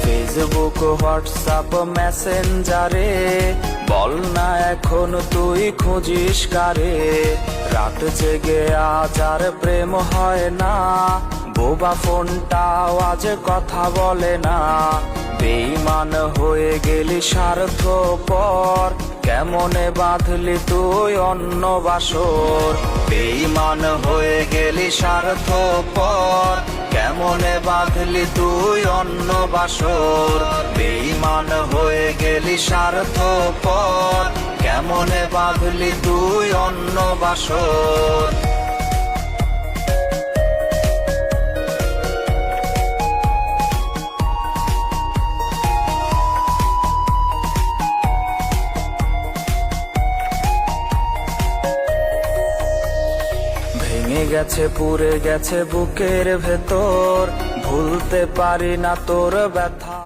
Facebook WhatsApp মেসেঞ্জারে বল না এখন তুই খুঁজিস কারে। রাত জেগে আজ আর প্রেম হয় না, বোবা ফোনটাও আজ কথা বলে না। বেঈমান হয়ে গেলি স্বার্থপর, কেমনে বাঁধলি তুই অন্য বাসর। বেঈমান হয়ে গেলি স্বার্থপর, কেমনে বাঁধলি তুই অন্য বাসর। বেঈমান হয়ে গেলি স্বার্থপর, কেমনে বাঁধলি তুই অন্য বাসর। ভেঙে গেছে পুড়ে গেছে বুকের ভেতর, ভুলতে পারি না তোর ব্যথা।